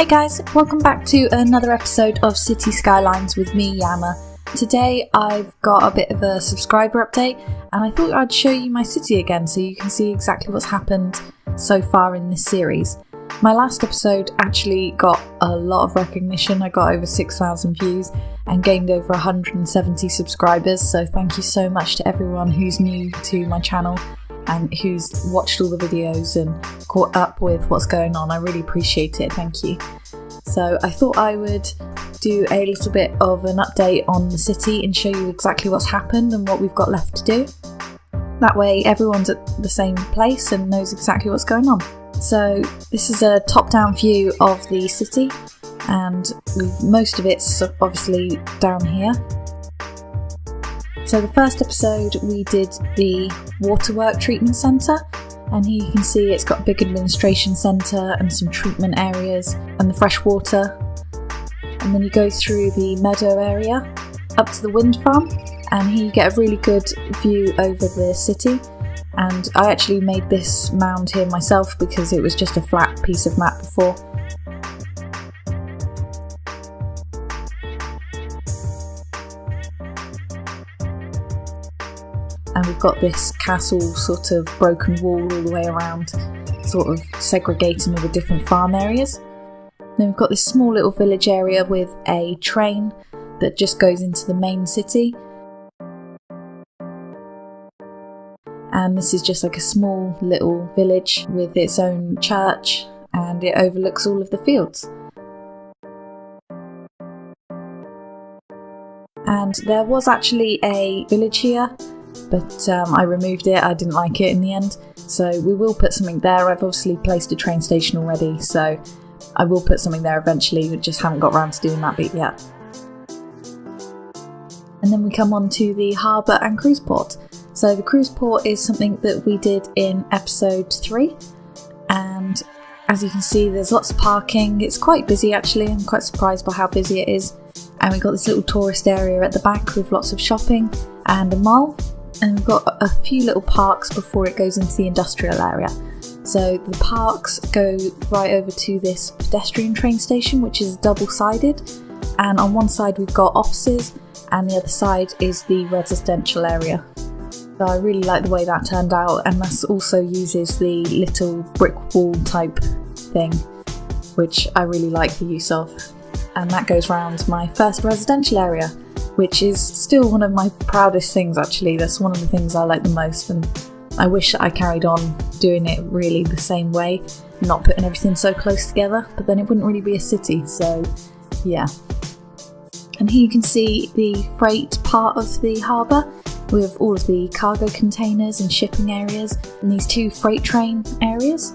Hey guys, welcome back to another episode of City Skylines with me, Yama. Today I've got a bit of a subscriber update and I thought I'd show you my city again so you can see exactly what's happened so far in this series. My last episode actually got a lot of recognition. I got over 6,000 views and gained over 170 subscribers, so thank you so much to everyone who's new to my channel and who's watched all the videos and caught up with what's going on. I really appreciate it, thank you. So I thought I would do a little bit of an update on the city and show you exactly what's happened and what we've got left to do. That way everyone's at the same place and knows exactly what's going on. So this is a top-down view of the city and most of it's obviously down here. So the first episode we did the waterwork treatment centre, and here you can see it's got a big administration centre and some treatment areas and the fresh water. And then you go through the meadow area up to the wind farm, and here you get a really good view over the city. And I actually made this mound here myself because it was just a flat piece of map before. And we've got this castle sort of broken wall all the way around, sort of segregating all the different farm areas. Then we've got this small little village area with a train that just goes into the main city. And this is just like a small little village with its own church, and it overlooks all of the fields. And there was actually a village here, but I removed it. I didn't like it in the end, so we will put something there. I've obviously placed a train station already, so I will put something there eventually. We just haven't got around to doing that bit yet. And then we come on to the harbour and cruise port. So the cruise port is something that we did in episode 3, and as you can see there's lots of parking. It's quite busy actually. I'm quite surprised by how busy it is. And we've got this little tourist area at the back with lots of shopping and a mall. And we've got a few little parks before it goes into the industrial area. So the parks go right over to this pedestrian train station, which is double-sided. And on one side we've got offices and the other side is the residential area. So I really like the way that turned out, and that also uses the little brick wall type thing, which I really like the use of. And that goes round my first residential area, which is still one of my proudest things actually. That's one of the things I like the most, and I wish that I carried on doing it really the same way, not putting everything so close together, but then it wouldn't really be a city, so yeah. And here you can see the freight part of the harbour with all of the cargo containers and shipping areas and these 2 freight train areas.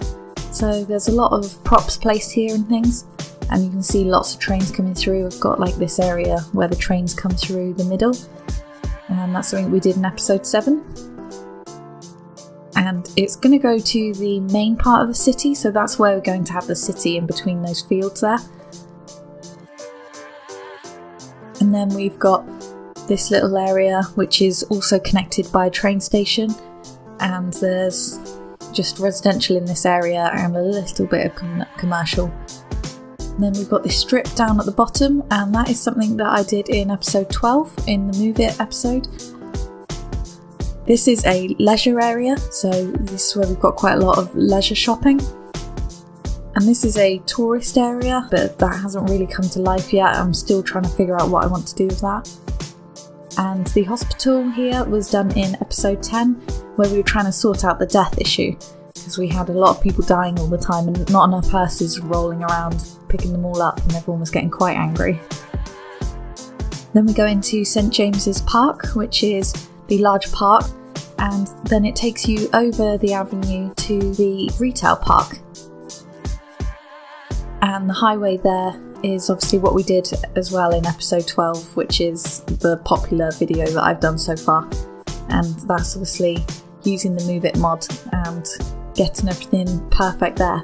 So there's a lot of props placed here and things. And you can see lots of trains coming through. We've got like this area where the trains come through the middle, and that's something we did in episode 7. And it's going to go to the main part of the city, so that's where we're going to have the city in between those fields there. And then we've got this little area which is also connected by a train station, and there's just residential in this area and a little bit of commercial. And then we've got this strip down at the bottom, and that is something that I did in episode 12, in the Move It episode. This is a leisure area, so this is where we've got quite a lot of leisure shopping. And this is a tourist area, but that hasn't really come to life yet. I'm still trying to figure out what I want to do with that. And the hospital here was done in episode 10, where we were trying to sort out the death issue, because we had a lot of people dying all the time and not enough hearses rolling around picking them all up, and everyone was getting quite angry. Then we go into St James's Park, which is the large park, and then it takes you over the avenue to the retail park. And the highway there is obviously what we did as well in episode 12, which is the popular video that I've done so far. And that's obviously using the Move It mod and getting everything perfect there.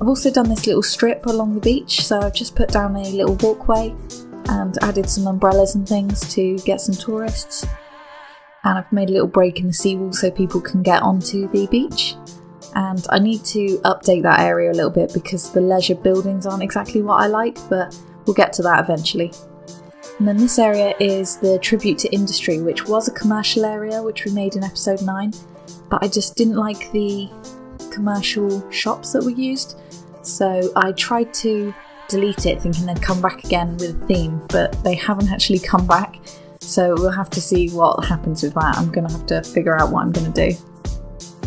I've also done this little strip along the beach, so I've just put down a little walkway and added some umbrellas and things to get some tourists. And I've made a little break in the seawall so people can get onto the beach. and I need to update that area a little bit because the leisure buildings aren't exactly what I like, but we'll get to that eventually. And then this area is the tribute to industry, which was a commercial area which we made in episode 9, but I just didn't like the commercial shops that were used, so I tried to delete it thinking they'd come back again with a theme, but they haven't actually come back, so we'll have to see what happens with that. I'm going to have to figure out what I'm going to do.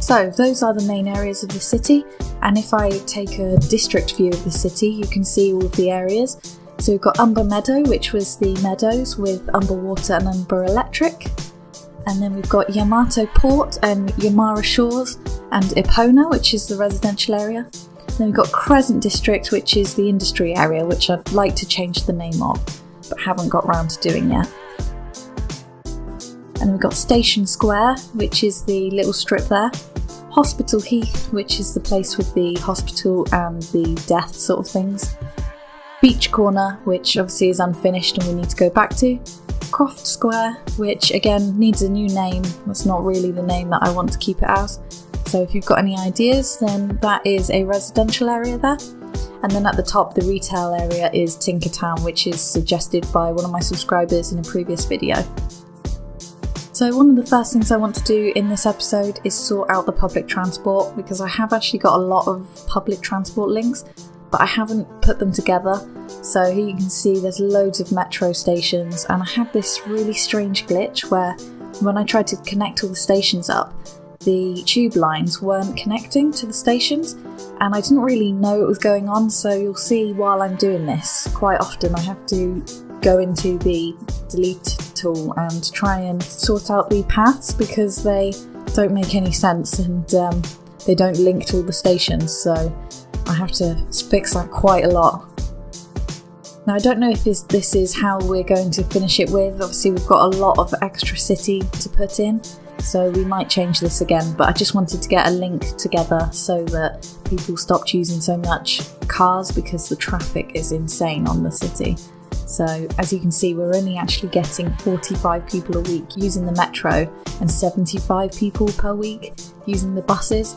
So those are the main areas of the city, and if I take a district view of the city you can see all of the areas. So we've got Umber Meadow, which was the meadows with Umber Water and Umber Electric, and then we've got Yamato Port and Yamara Shores and Epona, which is the residential area. Then we've got Crescent District, which is the industry area, which I'd like to change the name of, but haven't got round to doing yet. And then we've got Station Square, which is the little strip there. Hospital Heath, which is the place with the hospital and the death sort of things. Beach Corner, which obviously is unfinished and we need to go back to. Croft Square, which again needs a new name. That's not really the name that I want to keep it as. So if you've got any ideas, then that is a residential area there. And then at the top, the retail area is Tinkertown, which is suggested by one of my subscribers in a previous video. So one of the first things I want to do in this episode is sort out the public transport, because I have actually got a lot of public transport links, but I haven't put them together. So here you can see there's loads of metro stations, and I had this really strange glitch where when I tried to connect all the stations up, the tube lines weren't connecting to the stations, and I didn't really know what was going on. So you'll see while I'm doing this, quite often I have to go into the delete tool and try and sort out the paths because they don't make any sense, and they don't link to all the stations, so I have to fix that quite a lot. Now I don't know if this is how we're going to finish it with. Obviously we've got a lot of extra city to put in, so we might change this again, but I just wanted to get a link together so that people stopped using so much cars because the traffic is insane on the city. So as you can see, we're only actually getting 45 people a week using the metro and 75 people per week using the buses.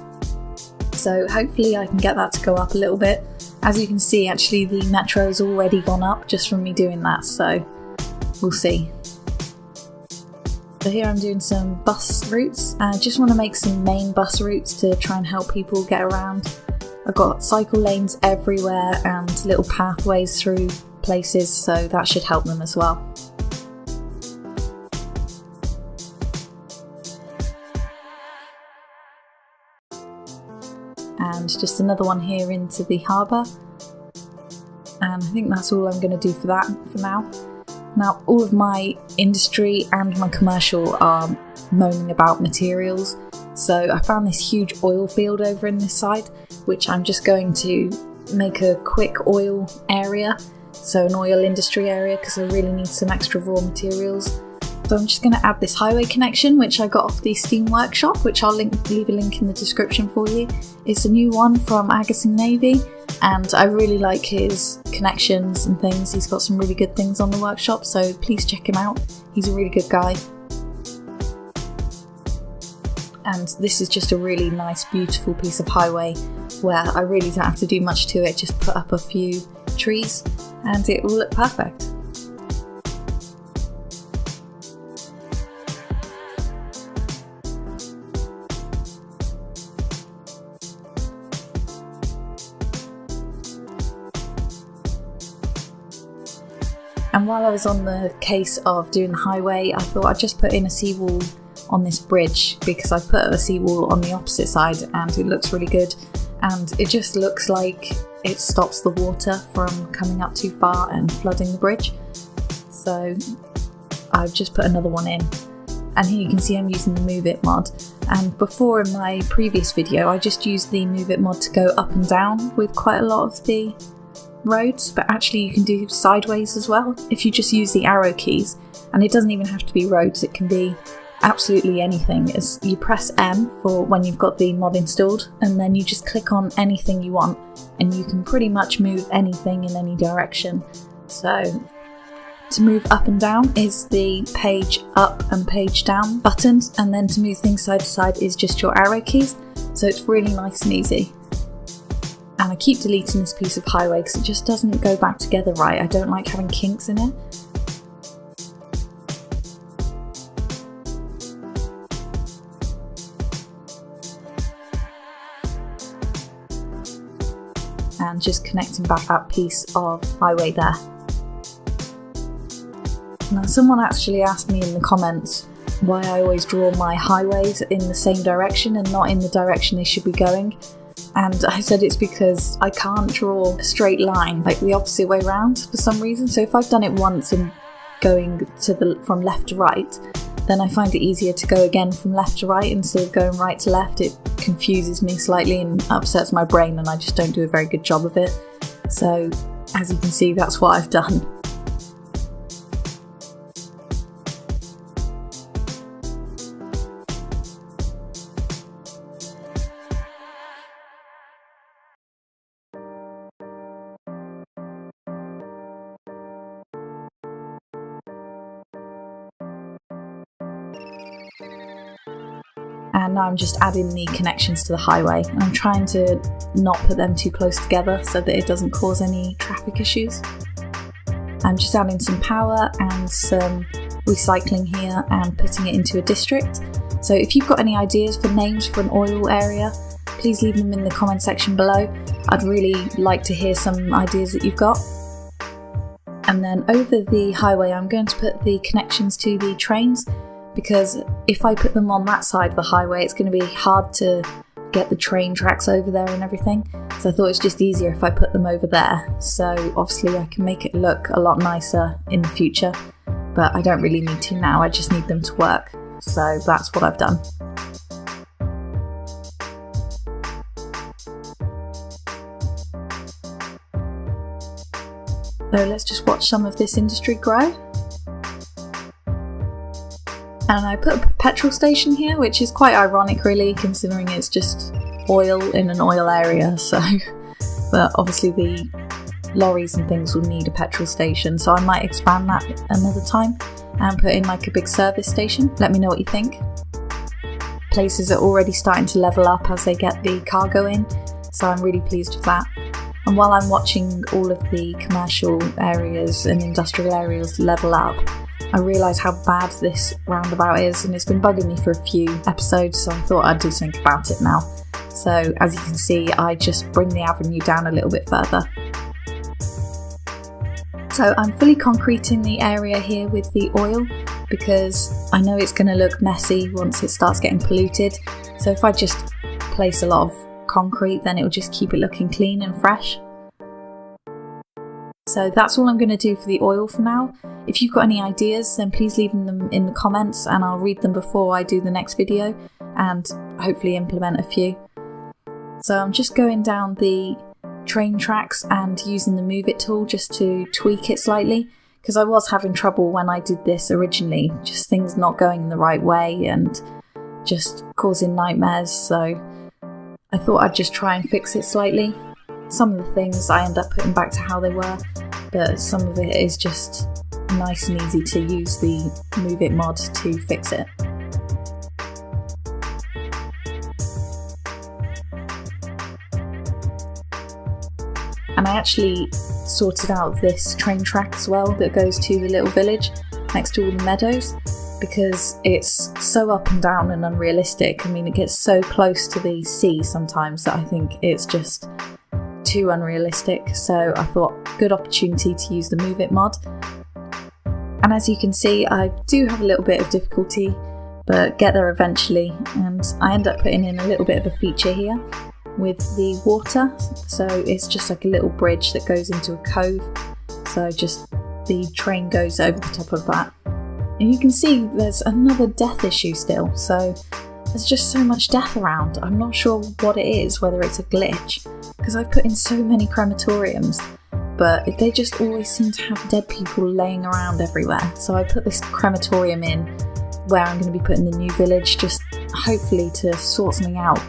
So hopefully I can get that to go up a little bit. As you can see, actually the metro has already gone up just from me doing that, so we'll see. So here I'm doing some bus routes. I just want to make some main bus routes to try and help people get around. I've got cycle lanes everywhere and little pathways through places, so that should help them as well. And just another one here into the harbour, and I think that's all I'm going to do for that for now. Now all of my industry and my commercial are moaning about materials, so I found this huge oil field over in this side, which I'm just going to make a quick oil area, so an oil industry area, because I really need some extra raw materials. So I'm just going to add this highway connection, which I got off the Steam Workshop, which I'll leave a link in the description for you. It's a new one from Agusingnavy, and I really like his connections and things. He's got some really good things on the workshop, so please check him out. He's a really good guy. And this is just a really nice, beautiful piece of highway where I really don't have to do much to it, just put up a few trees and it will look perfect. And while I was on the case of doing the highway, I thought I'd just put in a seawall on this bridge, because I've put a seawall on the opposite side and it looks really good, and it just looks like it stops the water from coming up too far and flooding the bridge. So I've just put another one in, and here you can see I'm using the Move It mod. And before, in my previous video, I just used the Move It mod to go up and down with quite a lot of the roads, but actually you can do sideways as well if you just use the arrow keys, and it doesn't even have to be roads, it can be absolutely anything. As you press M for when you've got the mod installed, and then you just click on anything you want and you can pretty much move anything in any direction. So to move up and down is the page up and page down buttons, and then to move things side to side is just your arrow keys. so it's really nice and easy. And I keep deleting this piece of highway because it just doesn't go back together right. I don't like having kinks in it. And just connecting back that piece of highway there. Now, someone actually asked me in the comments why I always draw my highways in the same direction and not in the direction they should be going. And I said it's because I can't draw a straight line, like the opposite way around for some reason. So if I've done it once and going from left to right, then I find it easier to go again from left to right instead of going right to left. It confuses me slightly and upsets my brain, and I just don't do a very good job of it. So as you can see, that's what I've done. And now I'm just adding the connections to the highway, and I'm trying to not put them too close together so that it doesn't cause any traffic issues. I'm just adding some power and some recycling here and putting it into a district. So if you've got any ideas for names for an oil area, please leave them in the comment section below. I'd really like to hear some ideas that you've got. And then over the highway I'm going to put the connections to the trains, because if I put them on that side of the highway, it's going to be hard to get the train tracks over there and everything. So I thought it's just easier if I put them over there. So obviously I can make it look a lot nicer in the future, but I don't really need to now. I just need them to work. So that's what I've done. So let's just watch some of this industry grow. And I put a petrol station here, which is quite ironic really, considering it's just oil in an oil area. So, but obviously the lorries and things will need a petrol station, so I might expand that another time and put in like a big service station. Let me know what you think. Places are already starting to level up as they get the cargo in, so I'm really pleased with that. And while I'm watching all of the commercial areas and industrial areas level up, I realise how bad this roundabout is, and it's been bugging me for a few episodes, so I thought I'd do something about it now. So as you can see, I just bring the avenue down a little bit further. So I'm fully concreting the area here with the oil, because I know it's going to look messy once it starts getting polluted. So if I just place a lot of concrete, then it will just keep it looking clean and fresh. So that's all I'm going to do for the oil for now. If you've got any ideas, then please leave them in the comments and I'll read them before I do the next video and hopefully implement a few. So I'm just going down the train tracks and using the move it tool just to tweak it slightly, because I was having trouble when I did this originally, just things not going the right way and just causing nightmares. So I thought I'd just try and fix it slightly. Some of the things I end up putting back to how they were, but some of it is just nice and easy to use the Move It mod to fix it. And I actually sorted out this train track as well that goes to the little village next to all the meadows, because it's so up and down and unrealistic. I mean, it gets so close to the sea sometimes that I think it's just too unrealistic. So I thought, good opportunity to use the Move It mod. And as you can see, I do have a little bit of difficulty, but get there eventually. And I end up putting in a little bit of a feature here with the water. So it's just like a little bridge that goes into a cove. So just the train goes over the top of that. And you can see there's another death issue still. So there's just so much death around. I'm not sure what it is, whether it's a glitch, because I've put in so many crematoriums, but they just always seem to have dead people laying around everywhere. So I put this crematorium in where I'm going to be putting the new village, just hopefully to sort something out.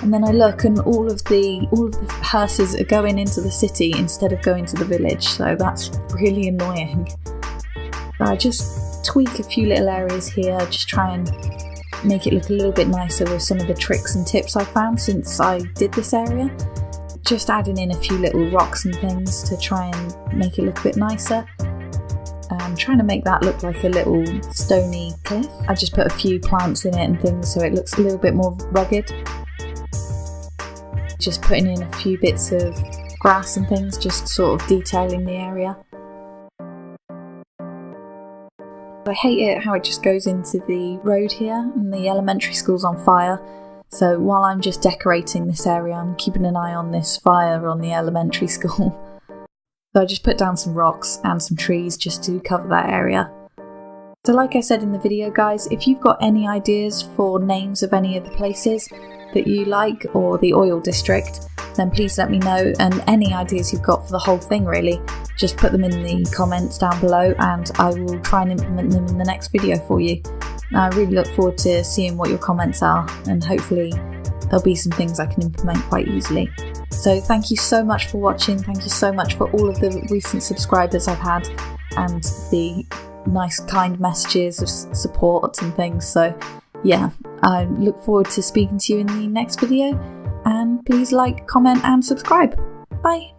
And then I look and all of the hearses are going into the city instead of going to the village, so that's really annoying. I just tweak a few little areas here, just try and make it look a little bit nicer with some of the tricks and tips I found since I did this area. Just adding in a few little rocks and things to try and make it look a bit nicer. I'm trying to make that look like a little stony cliff. I just put a few plants in it and things so it looks a little bit more rugged. Just putting in a few bits of grass and things, just sort of detailing the area. I hate it how it just goes into the road here and the elementary school's on fire. So while I'm just decorating this area, I'm keeping an eye on this fire on the elementary school. So I just put down some rocks and some trees just to cover that area. So like I said in the video guys, if you've got any ideas for names of any of the places that you like or the oil district, then please let me know, and any ideas you've got for the whole thing really, just put them in the comments down below and I will try and implement them in the next video for you. I really look forward to seeing what your comments are, and hopefully there'll be some things I can implement quite easily. So thank you so much for watching, thank you so much for all of the recent subscribers I've had and the nice kind messages of support and things. So yeah, I look forward to speaking to you in the next video, and please like, comment and subscribe. Bye!